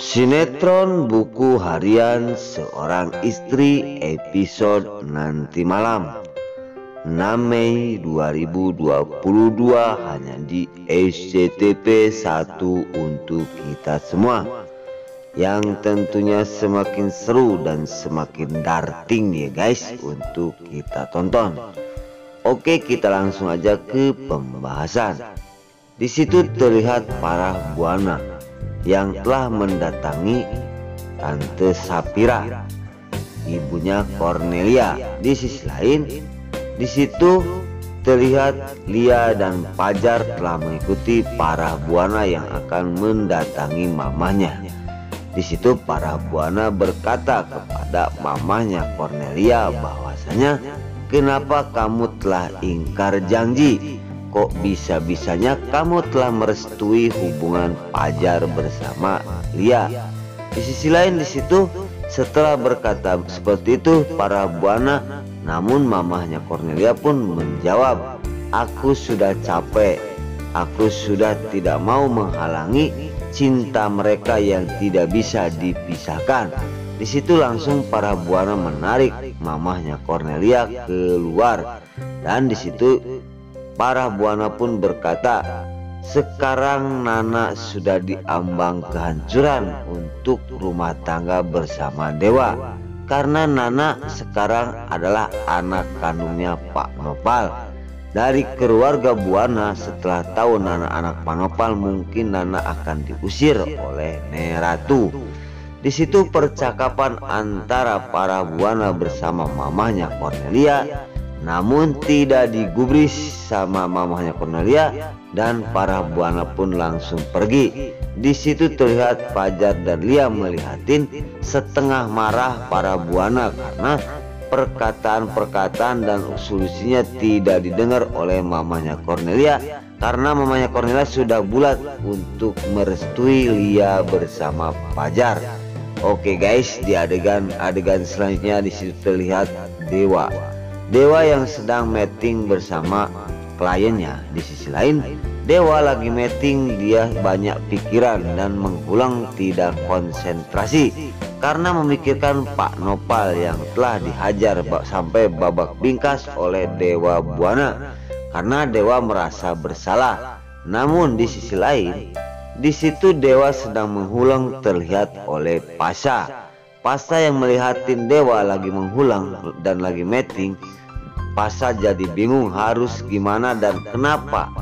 Sinetron buku harian seorang istri episode nanti malam 6 Mei 2022 hanya di SCTV 1 untuk kita semua, yang tentunya semakin seru dan semakin darting ya guys untuk kita tonton. Oke, kita langsung aja ke pembahasan. Di situ terlihat para buana yang telah mendatangi Tante Sapira, ibunya Cornelia. Di sisi lain, di situ terlihat Lia dan Fajar telah mengikuti para buana yang akan mendatangi mamahnya. Di situ para buana berkata kepada mamahnya Cornelia bahwasanya, kenapa kamu telah ingkar janji? Kok bisa-bisanya kamu telah merestui hubungan Fajar bersama Lia? Di sisi lain di situ setelah berkata seperti itu para buana, namun mamahnya Cornelia pun menjawab, aku sudah capek, aku sudah tidak mau menghalangi cinta mereka yang tidak bisa dipisahkan. Di situ langsung para buana menarik mamahnya Cornelia keluar, dan di situ para buana pun berkata, sekarang Nana sudah diambang kehancuran untuk rumah tangga bersama Dewa, karena Nana sekarang adalah anak kandungnya Pak Nopal. Dari keluarga buana setelah tahu Nana anak Pak Nopal, mungkin Nana akan diusir oleh Neratu. Di situ percakapan antara para buana bersama mamahnya Cornelia, namun tidak digubris sama mamahnya Cornelia, dan para buana pun langsung pergi. Di situ terlihat Fajar dan Lia melihatin setengah marah para buana karena perkataan-perkataan dan solusinya tidak didengar oleh mamahnya Cornelia, karena mamahnya Cornelia sudah bulat untuk merestui Lia bersama Fajar. Oke guys, di adegan selanjutnya di situ terlihat Dewa yang sedang meeting bersama kliennya. Di sisi lain, Dewa lagi meeting, dia banyak pikiran dan mengulang, tidak konsentrasi karena memikirkan Pak Nopal yang telah dihajar sampai babak bingkas oleh Dewa Buana karena Dewa merasa bersalah. Namun di sisi lain, di situ Dewa sedang mengulang terlihat oleh Pasha yang melihatin Dewa lagi mengulang dan lagi meeting. Pasha jadi bingung harus gimana dan kenapa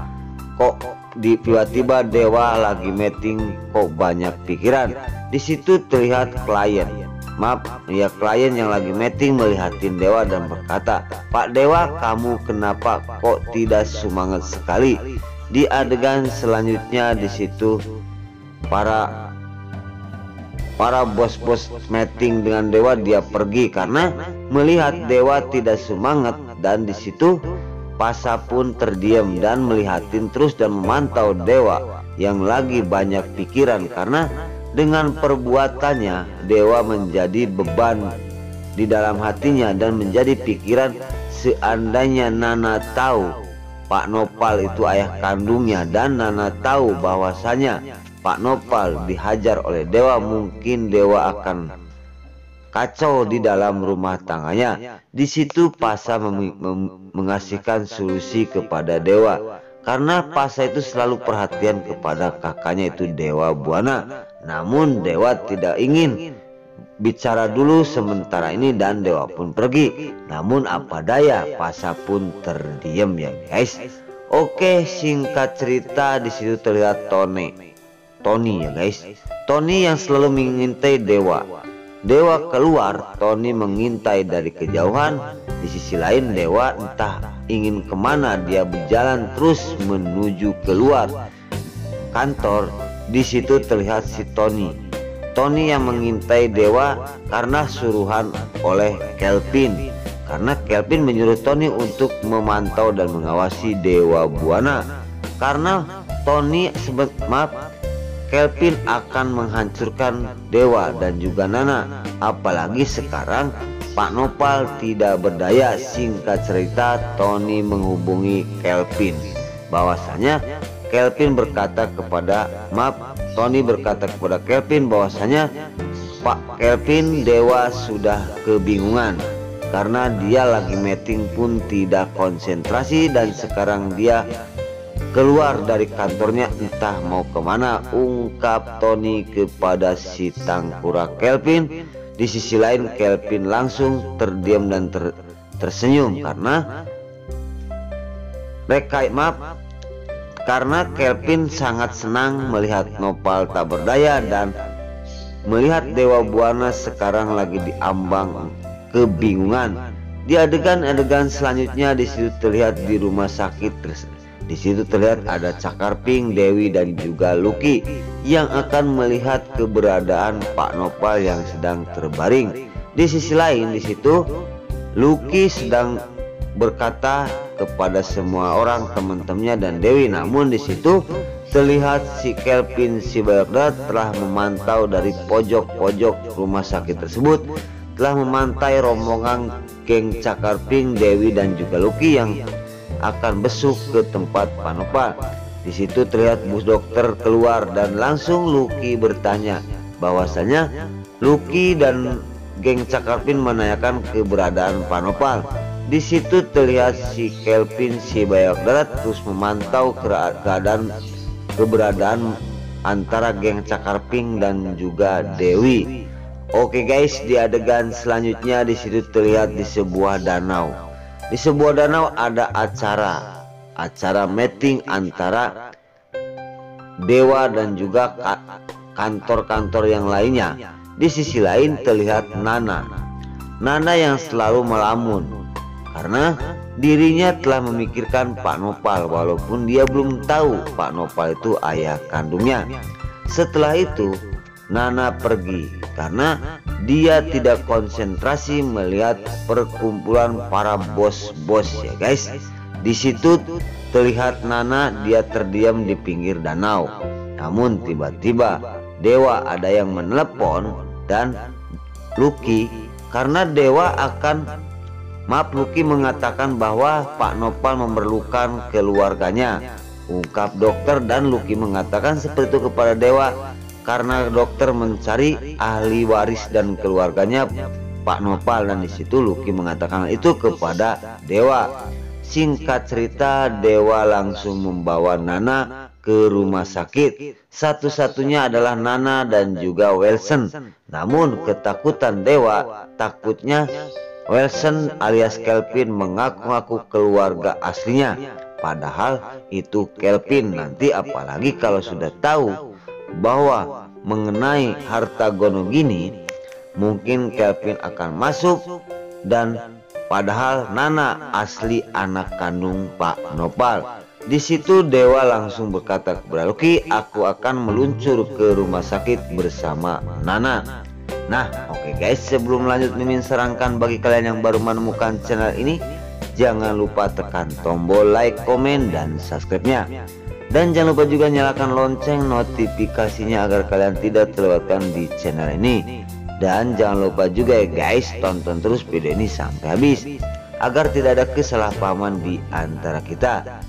kok tiba-tiba Dewa lagi meeting kok banyak pikiran. Di situ terlihat klien yang lagi meeting melihatin Dewa dan berkata, Pak Dewa, kamu kenapa kok tidak semangat sekali? Di adegan selanjutnya di situ para bos-bos meeting dengan Dewa, dia pergi karena melihat Dewa tidak semangat, dan di situ Pasha pun terdiam dan melihatin terus dan memantau Dewa yang lagi banyak pikiran karena dengan perbuatannya Dewa menjadi beban di dalam hatinya dan menjadi pikiran, seandainya Nana tahu Pak Nopal itu ayah kandungnya dan Nana tahu bahwasanya Pak Nopal dihajar oleh Dewa, mungkin Dewa akan kacau di dalam rumah tangganya. Di situ Pasha mengasihkan solusi kepada Dewa karena Pasha itu selalu perhatian kepada kakaknya itu Dewa Buana. Namun Dewa tidak ingin bicara dulu sementara ini dan Dewa pun pergi. Namun apa daya, Pasha pun terdiam ya guys. Oke, singkat cerita di situ terlihat Tony ya guys. Tony yang selalu mengintai Dewa keluar, Tony mengintai dari kejauhan. Di sisi lain Dewa entah ingin kemana, dia berjalan terus menuju keluar kantor. Di situ terlihat si Tony yang mengintai Dewa karena suruhan oleh Kelvin, karena Kelvin menyuruh Tony untuk memantau dan mengawasi Dewa Buana karena Kelvin akan menghancurkan Dewa dan juga Nana. Apalagi sekarang Pak Nopal tidak berdaya. Singkat cerita, Tony menghubungi Kelvin bahwasanya Tony berkata kepada Kelvin bahwasanya Pak Kelvin, Dewa sudah kebingungan karena dia lagi meeting pun tidak konsentrasi dan sekarang dia keluar dari kantornya entah mau kemana, ungkap Tony kepada si tangkura Kelvin. Di sisi lain Kelvin langsung terdiam dan tersenyum karena Kelvin sangat senang melihat Nopal tak berdaya dan melihat Dewa Buana sekarang lagi diambang kebingungan. Di adegan selanjutnya di situ terlihat di rumah sakit. Di situ terlihat ada Cakarping, Dewi dan juga Lucky yang akan melihat keberadaan Pak Nopal yang sedang terbaring. Di sisi lain di situ Lucky sedang berkata kepada semua orang teman-temannya dan Dewi, namun di situ terlihat si Kelvin si Bayakdarat telah memantau dari pojok-pojok rumah sakit tersebut, telah memantai rombongan geng Cakarping, Dewi dan juga Lucky yang akan besuk ke tempat Pak Nopal. Di situ terlihat bus dokter keluar dan langsung Lucky bertanya bahwasanya Lucky dan geng Cakarping menanyakan keberadaan Pak Nopal. Di situ terlihat si Kelvin si Bayakdarat terus memantau keberadaan antara geng Cakarping dan juga Dewi. Oke guys, di adegan selanjutnya di situ terlihat di sebuah danau. Di sebuah danau ada acara meeting antara Dewa dan juga kantor-kantor yang lainnya. Di sisi lain terlihat Nana yang selalu melamun karena dirinya telah memikirkan Pak Nopal walaupun dia belum tahu Pak Nopal itu ayah kandungnya. Setelah itu Nana pergi karena dia tidak konsentrasi melihat perkumpulan para bos-bos ya guys. Di situ terlihat Nana dia terdiam di pinggir danau. Namun tiba-tiba Dewa ada yang menelepon dan Lucky karena Lucky mengatakan bahwa Pak Nopal memerlukan keluarganya, ungkap dokter, dan Lucky mengatakan seperti itu kepada Dewa karena dokter mencari ahli waris dan keluarganya Pak Nopal, dan disitu Lucky mengatakan itu kepada Dewa. Singkat cerita, Dewa langsung membawa Nana ke rumah sakit. Satu-satunya adalah Nana dan juga Wilson. Namun ketakutan Dewa, takutnya Wilson alias Kelvin mengaku-ngaku keluarga aslinya. Padahal itu Kelvin. Nanti apalagi kalau sudah tahu bahwa mengenai harta gono gini, mungkin Kelvin akan masuk, dan padahal Nana asli anak kandung Pak Nopal. Di situ Dewa langsung berkata kepada Lucky, aku akan meluncur ke rumah sakit bersama Nana. Nah oke guys, sebelum lanjut Mimin sarankan bagi kalian yang baru menemukan channel ini, jangan lupa tekan tombol like, komen, dan subscribe-nya. Dan jangan lupa juga nyalakan lonceng notifikasinya agar kalian tidak terlewatkan di channel ini. Dan jangan lupa juga ya guys, tonton terus video ini sampai habis agar tidak ada kesalahpahaman di antara kita.